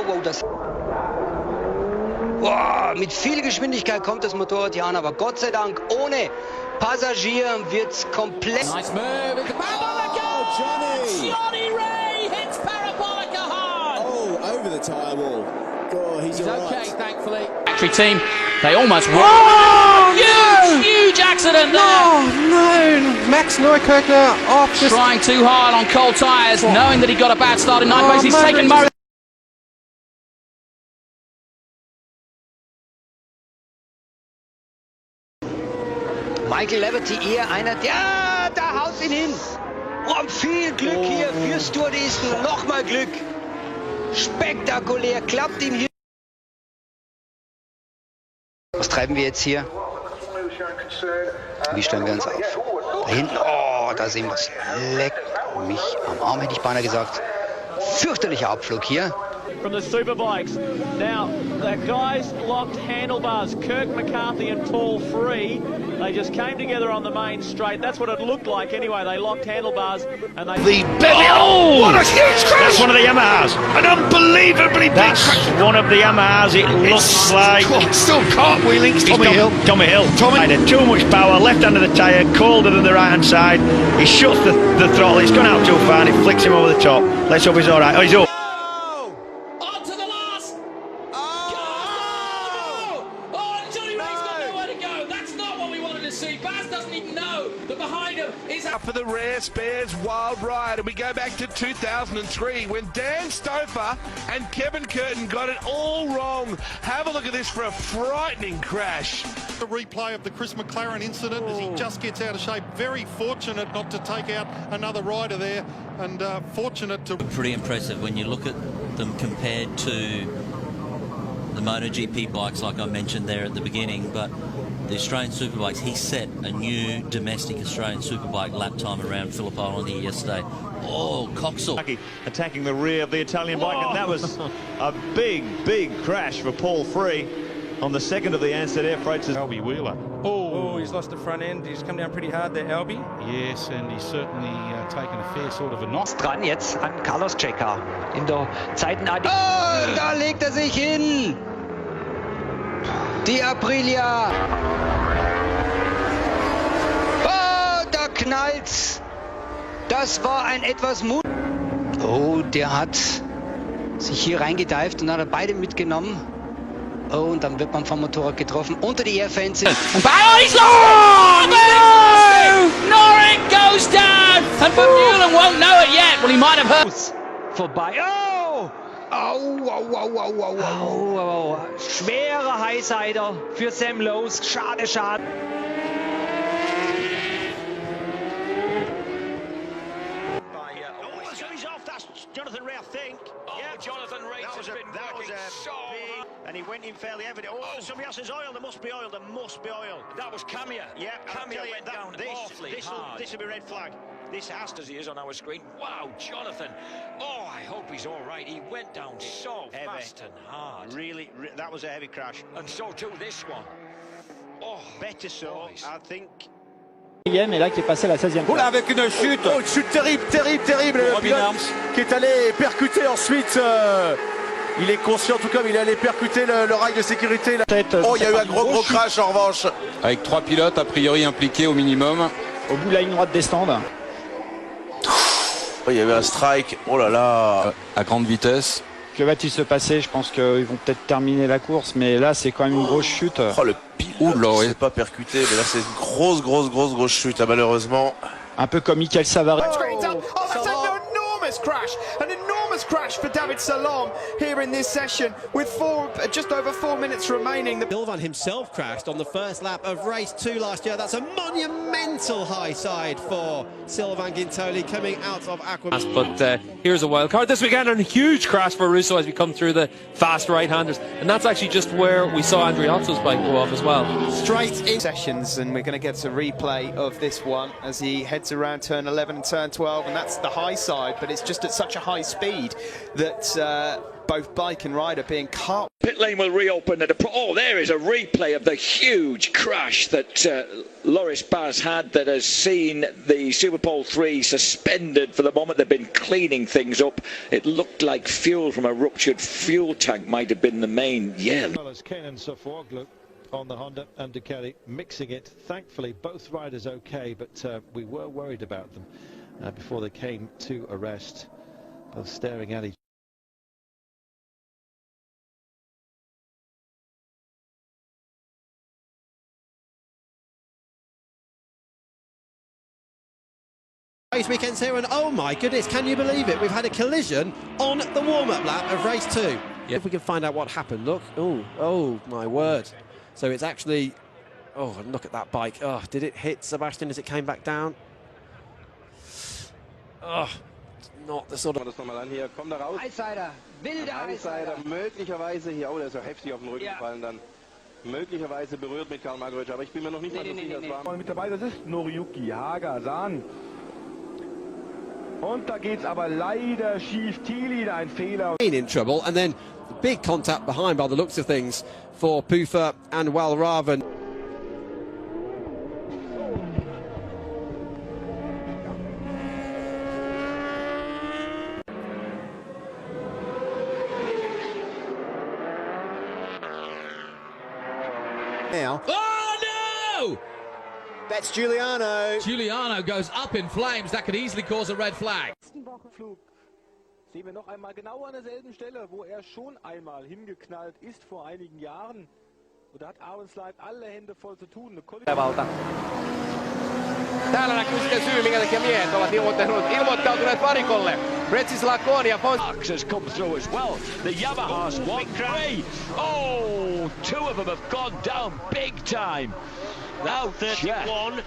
wow, das... Wow, mit viel Geschwindigkeit kommt das Motorrad hier an, aber Gott sei Dank, ohne Passagier wird's komplett... Nice move into Parabolica! Oh, Johnny! Johnny Ray hits Parabolica hard! Oh, over the tyre wall. Oh, he's all okay, right. thankfully. Factory team, they almost won. Oh, Huge accident there! Oh, no! Max Neukirchner off. Trying too hard on cold tyres, knowing that he got a bad start in ninth place. He's taken Murray. Michael Laverty eher einer, der, da haut ihn hin. Oh, viel Glück hier für Stewardisten, nochmal Glück. Spektakulär, klappt ihn hier. Was treiben wir jetzt hier? Wie stellen wir uns auf? Da hinten, oh, da sehen wir es. Leck mich am Arm, hätte ich beinahe gesagt. Fürchterlicher Abflug hier. From the Superbikes. Now, the guys locked handlebars. Kirk McCarthy and Paul Free. They just came together on the main straight. That's what it looked like anyway. They locked handlebars and they... Oh! What a huge crash! That's one of the Yamahas. An unbelievably big crash. One of the Yamahas. It looks like... Still cartwheeling. Tommy Hill. Tommy Hill. Had too much power. Left hand of the tyre. Colder than the right hand side. He shuts the throttle. He's gone out too far and it flicks him over the top. Let's hope he's all right. Oh, he's up. Baz doesn't even know that behind him is... For the rare spares wild ride, and we go back to 2003 when Dan Stouffer and Kevin Curtin got it all wrong. Have a look at this for a frightening crash. A replay of the Chris McLaren incident as he just gets out of shape. Very fortunate not to take out another rider there, and fortunate to... Pretty impressive when you look at them compared to the MotoGP bikes, like I mentioned there at the beginning, but the Australian Superbikes, he set a new domestic Australian Superbike lap time around Phillip Island here yesterday. Oh, Coxall. Attacking the rear of the Italian bike, and that was a big crash for Paul Free on the second of the Ansett Air Freights. Albie Wheeler. Oh, he's lost the front end. He's come down pretty hard there, Albie. Yes, and he's certainly taken a fair sort of a knock. Dran jetzt an Carlos Checa in der zweiten AD. Oh, da legt er sich hin. Die Aprilia. Oh, da knallt's. Das war ein etwas Mut. Oh, der hat sich hier reingedeift und hat er beide mitgenommen. Oh, und dann wird man vom Motorrad getroffen. Unter die Airfence. And he's lost! No! Norin goes down! And Vermeulen won't know it yet. Well, he might have heard. Vorbei. Oh! Au. Schwerer Highsider für Sam Lowes. Schade. Jonathan Ray, I think. Yeah, Jonathan Ray has been working so hard. And he went in fairly heavily. Oh, somebody else says oil. There must be oil. That was Camia. Yeah, Camia went down awfully hard. This will be red flag. This has as he is on our screen. Wow, Jonathan. Oh, I hope he's all right. He went down so fast and hard. Really, that was a heavy crash. And so too this one. Oh, better so, I think. Et là qui est passé à la 16e. Oula, avec une chute. Oh, une chute terrible. Le pilote qui est allé percuter ensuite. Il est conscient, tout comme il est allé percuter le rail de sécurité. Oh, il y a eu un gros crash en revanche. Avec 3 pilotes a priori impliqués au minimum. Au bout de la ligne droite des stands. Oh, il y a eu un strike. Oh là là. À grande vitesse. Que va-t-il se passer? Je pense qu'ils vont peut-être terminer la course, mais là, c'est quand même une grosse chute. Oh, le pilote ne s'est pas percuté, mais là, c'est une grosse chute, hein, malheureusement. Un peu comme Michael Savary. An enormous crash for David Salom here in this session with just over 4 minutes remaining. Sylvain himself crashed on the first lap of race 2 last year. That's a monumental high side for Sylvain Guintoli coming out of Aquaman. But here's a wild card this weekend, and a huge crash for Russo as we come through the fast right-handers, and that's actually just where we saw Andriotto's bike go off as well. Straight in sessions, and we're going to get a replay of this one as he heads around turn 11 and turn 12, and that's the high side, but it's just at such a high speed that both bike and rider being caught. Pit lane will reopen at there is a replay of the huge crash that Loris Baz had that has seen the Superpole 3 suspended for the moment. They've been cleaning things up. It looked like fuel from a ruptured fuel tank might have been the main. Yeah. Well as Kane and Sofoglu on the Honda and Ducati mixing it. Thankfully both riders okay, but we were worried about them before they came to a rest, both staring at each other. Race weekends here, and oh my goodness, can you believe it? We've had a collision on the warm-up lap of race 2. Yep. If we can find out what happened, look. Oh my word. So it's actually, and look at that bike. Oh, did it hit Sebastian as it came back down? Oh, not the sort of... Das nochmal an hier, komm da raus. Highsider, wilder Highsider. Möglicherweise hier, der ist ja heftig auf den Rücken gefallen dann. Möglicherweise berührt mit Karl Markovic, aber ich bin mir noch nicht mal so sicher, es war. Mit dabei, das ist Noriyuki Hagasan. Und da geht's aber leider schief. Thiele, ein Fehler. In trouble, and then big contact behind by the looks of things for Pufa and Walraven. Now. Oh no! That's Giuliano. Giuliano goes up in flames. That could easily cause a red flag. Wochenflug sehen wir noch einmal genau an derselben Stelle, wo schon einmal hingeknallt ist vor einigen Jahren. Und da hat Aronslight alle Hände voll zu tun. Täällä näkyy sitten syy, minkä takia miehet ovat ilmoittautuneet varikolle. Kecelakaan ja Fox has come through as well. The Yamahas 1-3. Oh, two of them have gone down big time. Now 31.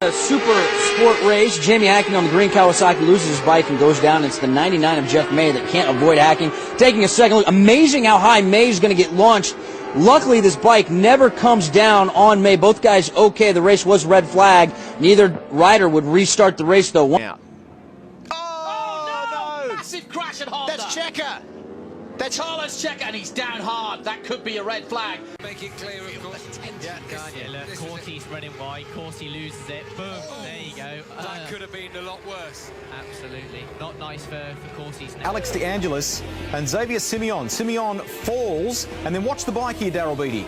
A super sport race. Jamie Hacking on the green. Kawasaki loses his bike and goes down. It's the 99 of Jeff May that can't avoid Hacking. Taking a second look. Amazing how high May's going to get launched. Luckily, this bike never comes down on May. Both guys okay. The race was red flag. Neither rider would restart the race, though. Oh, no! Massive crash at Honda. That's Checker. That's Carlos Checker, and he's down hard. That could be a red flag. Make it clear, of course. Look, Corsi's running wide. Corsi loses it. Boom. There you go. That could have been a lot worse. Absolutely. Not nice for Corsi's now. Alex De Angelis and Xavier Simeon. Simeon falls, and then watch the bike here, Daryl Beattie.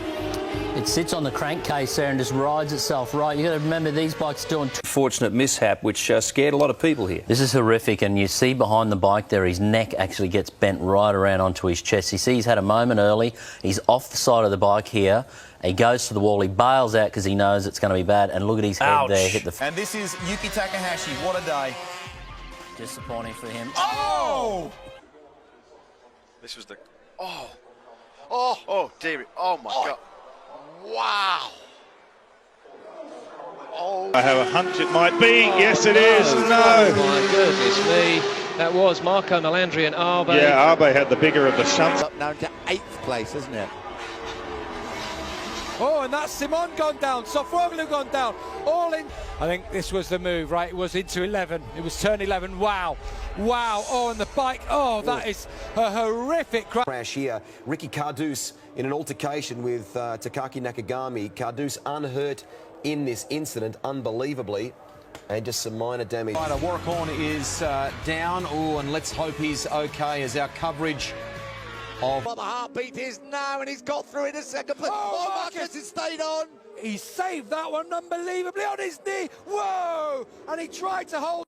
It sits on the crankcase there and just rides itself right. You've got to remember these bikes doing... Fortunate mishap which scared a lot of people here. This is horrific, and you see behind the bike there his neck actually gets bent right around onto his chest. You see he's had a moment early. He's off the side of the bike here. He goes to the wall. He bails out because he knows it's going to be bad. And look at his head there. Hit the... And this is Yuki Takahashi. What a day. Disappointing for him. Oh! This was the... Oh, dear. Oh, my God. Wow. I have a hunch it might be. Yes, it is. No. Oh, my goodness me. That was Marco Melandri and Arbe. Yeah, Arbe had the bigger of the shunts. Up now to 8th place, isn't it? Oh, and that's Simon gone down, Sofoglu gone down, all in. I think this was the move, right? It was into 11. It was turn 11. Wow. Wow. Oh, and the bike. Oh, that is a horrific crash here. Ricky Carduce in an altercation with Takaki Nakagami. Carduce unhurt in this incident, unbelievably. And just some minor damage. Right, Warracorn is down. Oh, and let's hope he's okay as our coverage of... Well, the heartbeat is now, and he's got through in a second. Oh, Marcus has stayed on. He saved that one unbelievably on his knee. Whoa! And he tried to hold...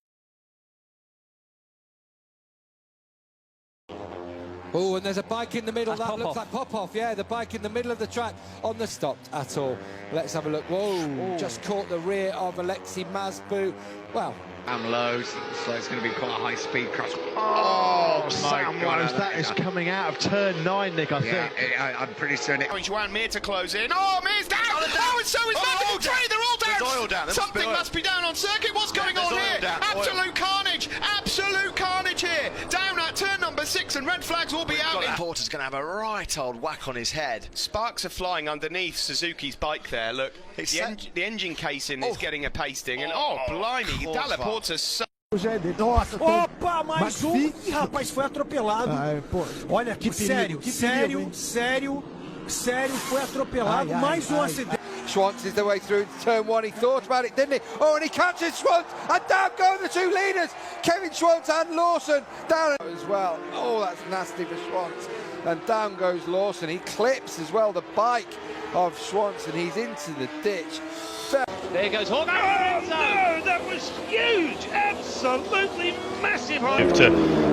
Oh, and there's a bike in the middle. That looks like Popov. Yeah, the bike in the middle of the track on the stop at all. Let's have a look. Whoa, just caught the rear of Alexei Mazbu. Well, Sam Lowe's, so it's going to be quite a high-speed crash. Oh, Sam Lowe's, that is coming out of turn 9, Nick, I think. I'm pretty certain. Juan Mir to close in. Oh, Mir's down! Oh, and so is Magical Tree. They're all down. There's oil down. Something must be down on circuit. What's going on here? Absolute carnage. Absolute carnage here. Down at turn number 6, and red flags will be out. Porter's going to have a right old whack on his head. Sparks are flying underneath Suzuki's bike there. Look, the engine casing is getting a pasting, and blimey, Dalla Porta's so Nossa, opa, mais um. Ih, rapaz, foi atropelado. Olha, sério, foi atropelado. Mais um acidente. Schwantz is the way through to turn one. He thought about it, didn't he? Oh, and he catches Schwantz, and down go the two leaders, Kevin Schwantz and Lawson down as well. Oh, that's nasty for Schwantz. And down goes Lawson. He clips as well the bike of Schwantz, and he's into the ditch. There goes Hawk. Oh, no, that was huge. Absolutely massive.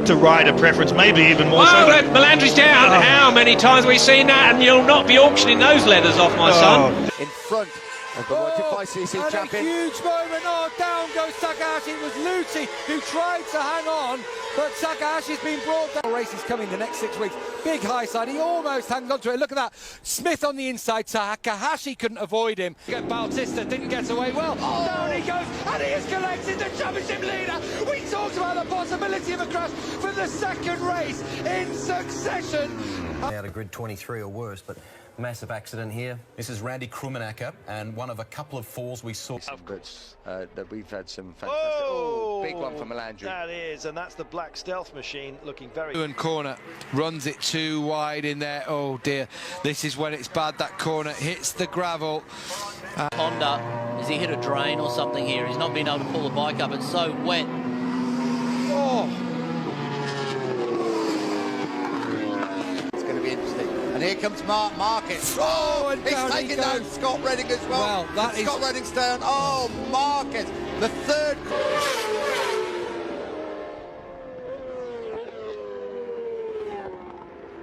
To rider preference, maybe even more so. Oh, Melandri's down. Oh. How many times have we seen that? And you'll not be auctioning those leathers off, my son. In front of the 125cc champion. A huge moment. Oh, down goes Takahashi. It was Lucy who tried to hang on, but Takahashi's been brought down. Race is coming the next 6 weeks. Big high side. He almost hangs on to it. Look at that. Smith on the inside. Takahashi couldn't avoid him. Bautista didn't get away well. Oh, down he goes, and he is collected the championship leader. We talked about the possibility of a crash for the second race in succession. Out of grid 23 or worse, but massive accident here. This is Randy Krummenacker, and one of a couple of falls we saw. That we've had some fantastic. Big one for Melandri. That is, and that's the black stealth machine looking very. And corner runs it too wide in there. Oh dear, this is when it's bad. That corner hits the gravel. Honda, has he hit a drain or something here? He's not been able to pull the bike up. It's so wet. Oh. And here comes Mark Marquez. Oh, and he's taking down Scott Redding as well. Well, Scott Redding's down. Oh, Marquez, the third.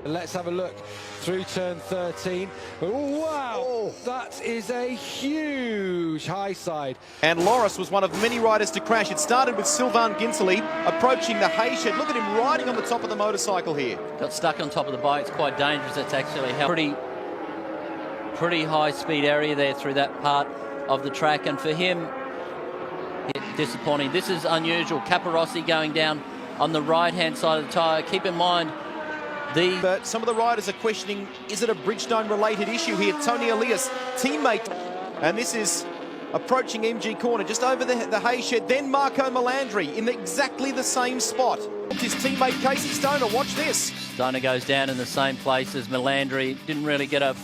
Let's have a look through turn 13. Oh, wow, that is a huge high side. And Loris was one of many riders to crash. It started with Sylvain Ginsley approaching the hay shed. Look at him riding on the top of the motorcycle here. Got stuck on top of the bike. It's quite dangerous. It's actually pretty high speed area there through that part of the track. And for him, disappointing. This is unusual. Caparossi going down on the right-hand side of the tyre. Keep in mind, but some of the riders are questioning, is it a Bridgestone related issue here? Tony Elias, teammate, and this is approaching MG corner, just over the hay shed, then Marco Melandri in exactly the same spot. His teammate Casey Stoner, watch this. Stoner goes down in the same place as Melandri, didn't really get a...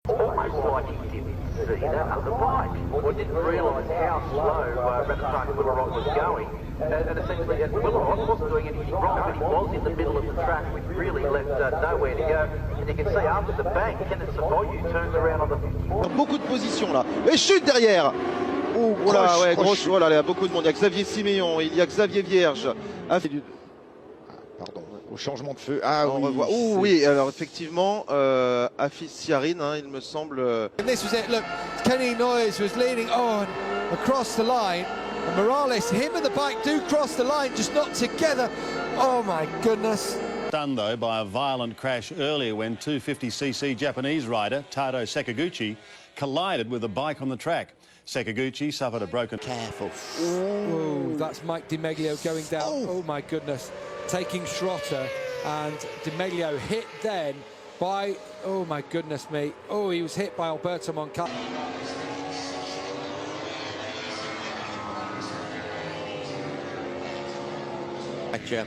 Almost like he didn't see that other bike, or didn't realise how slow Renaissance Willerot was going. And essentially, Willerot wasn't doing anything wrong, but he was in the middle of the track, which really left nowhere to go. And you can see after the bank, Kenneth Savoyu turns around on the 54. Beaucoup de positions là. Et chute derrière. Oh, voilà, ouais, gros, voilà, il y a beaucoup de monde. Il y a Xavier Siméon, il y a Xavier Vierge. Pardon, au changement de feu. Ah, on revoit. Oh oui, alors effectivement, Afis Siarine, hein, il me semble. And this was it. Look, Kenny Noyes was leading on across the line. And Morales, him and the bike do cross the line, just not together. Oh my goodness. Done though by a violent crash earlier when 250cc Japanese rider Tado Sakaguchi collided with a bike on the track. Sakaguchi suffered a broken... Careful. Oh, that's Mike DiMeglio going down. Oh my goodness. Taking Schrotter, and DiMeglio hit then by... Oh my goodness me. Oh, he was hit by Alberto Moncada.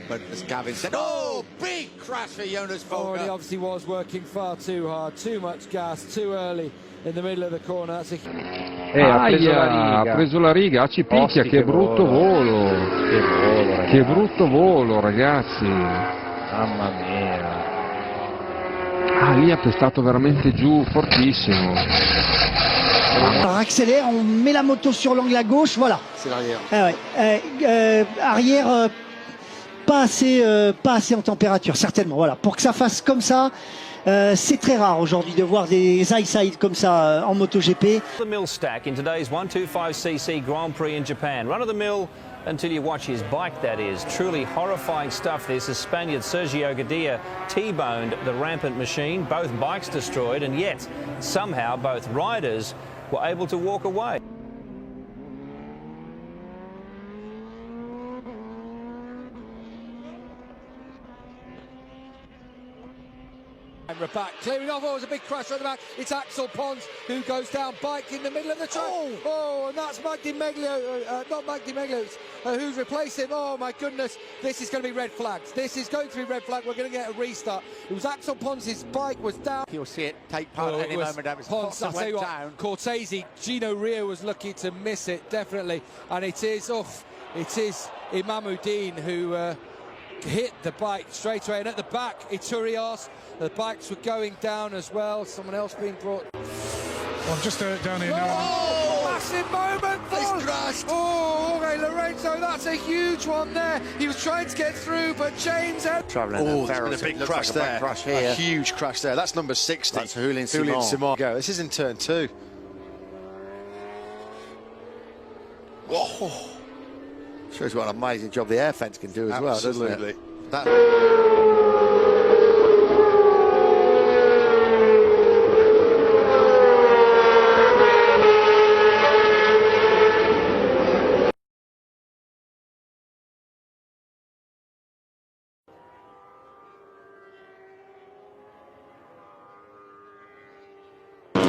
But as Gavin said, oh, big crash for Jonas Folger. Oh, and he obviously was working far too hard, too much gas, too early in the middle of the corner. That's a... ha preso la riga, ci picchia, che brutto volo. Che brutto volo, ragazzi. Mamma mia. Ah, lì ha pestato veramente giù, fortissimo. Alors accélère, on met la moto sur l'angle à gauche, voilà. C'est l'arrière. Ah ouais. Arrière, pas assez en température, certainement. Voilà, pour que ça fasse comme ça, c'est très rare aujourd'hui de voir des high side comme ça en MotoGP. The mill stack in today's 125cc Grand Prix in Japan. Run of the mill until you watch his bike, that is. Truly horrifying stuff this as Spaniard Sergio Gadia T-boned the rampant machine, both bikes destroyed, and yet somehow both riders were able to walk away. Back clearing off. Oh, it was a big crash at the back. It's Axel Pons who goes down, bike in the middle of the track. Oh, and that's Mike DiMeglio, not Mike DiMeglio, who's replaced him. Oh my goodness, this is going to be red flags. This is going to be red flag. We're going to get a restart. It was Axel Pons' bike was down. You'll see it take part at any moment. That was Pons, I'll tell you what, Cortese, Gino Rio was lucky to miss it, definitely. And it is Imamuddin who hit the bike straight away. And at the back, Iturias, the bikes were going down as well. Someone else being brought. Well, just down here now. Oh, massive moment! He's crashed. Oh, okay, Lorenzo, that's a huge one there. He was trying to get through, but James... Oh, there's been a big crash there. A huge crash there. That's number 60. That's Julian Simon. Go. This is in turn 2. Whoa. Shows what an amazing job the air fence can do as well, doesn't it?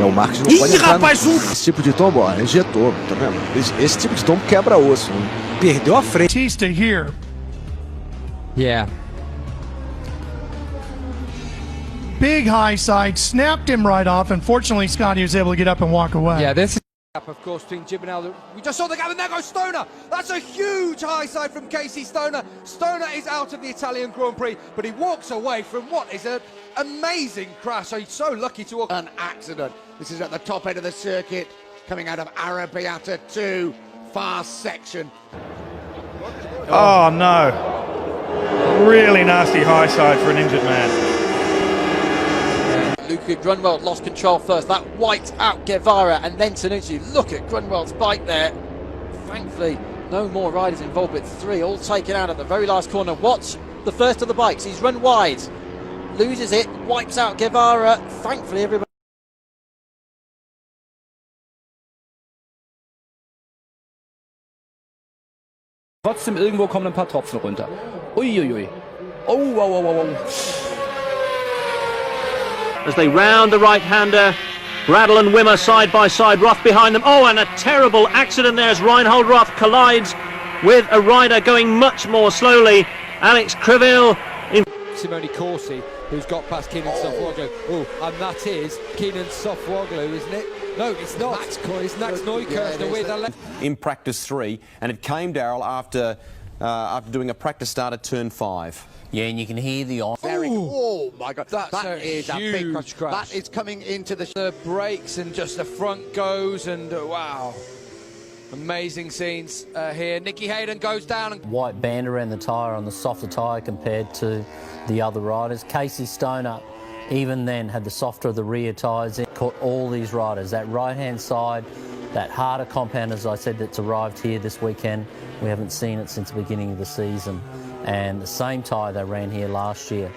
O Marcos não pode entrar esse tipo de tombo, ó, injetou, tá vendo? Esse tipo de tombo quebra osso. Perdeu a frente. Batista here. Yeah. Big high side, snapped him right off. Unfortunately, Scotty was able to get up and walk away. Yeah, this is Of course, between Gibinal, we just saw the gap, and there goes Stoner. That's a huge high side from Casey Stoner. Stoner is out of the Italian Grand Prix, but he walks away from what is an amazing crash. So he's so lucky to walk. An accident. This is at the top end of the circuit, coming out of Arrabbiata 2, fast section. Oh no. Really nasty high side for an injured man. Luca Grunwald lost control first. That wiped out Guevara and then Tanucci. Look at Grunwald's bike there. Thankfully, no more riders involved, but 3 all taken out at the very last corner. Watch the first of the bikes. He's run wide, loses it, wipes out Guevara. Thankfully, everybody. Trotzdem irgendwo kommen ein paar Tropfen runter. Uiuiui. Oh, wow, wow, wow, wow. As they round the right-hander, Bradle and Wimmer side by side, Roth behind them. Oh, and a terrible accident there as Reinhold Roth collides with a rider going much more slowly. Alex Criville in Simone Corsi, who's got past Keenan Sofwoglu. Oh, and that is Keenan Sofwoglu, isn't it? No, it's not. It's Max Neukirchner with a left. In practice 3, and it came, Daryl, after doing a practice start at turn 5. Yeah, and you can hear the Oh my God, that is a big crash. That is coming into the brakes, and just the front goes, and wow. Amazing scenes here. Nicky Hayden goes down. white band around the tyre on the softer tyre compared to the other riders. Casey Stoner, even then, had the softer of the rear tyres. It caught all these riders. That right-hand side, that harder compound, as I said, that's arrived here this weekend. We haven't seen it since the beginning of the season. And the same tyre they ran here last year.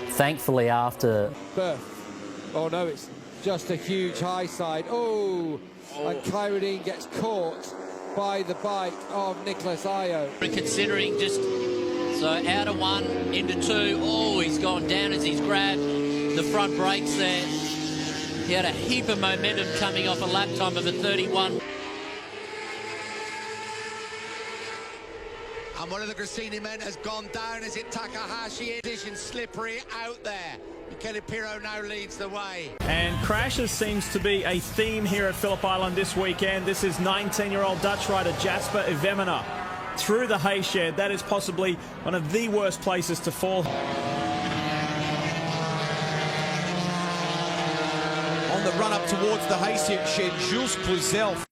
Thankfully, after... Oh no, it's just a huge high side. Oh. And Kyrodine gets caught by the bike of Nicholas Ayo. Considering just so out of 1 into 2. Oh, he's gone down as he's grabbed the front brakes there. He had a heap of momentum coming off a lap time of a 31. And one of the Grassini men has gone down. Is it Takahashi? Edition slippery out there. Kelly Pirro now leads the way. And crashes seems to be a theme here at Phillip Island this weekend. This is 19-year-old Dutch rider Jasper Ivemina through the hay shed. That is possibly one of the worst places to fall. On the run up towards the hay shed, Jules Cluzel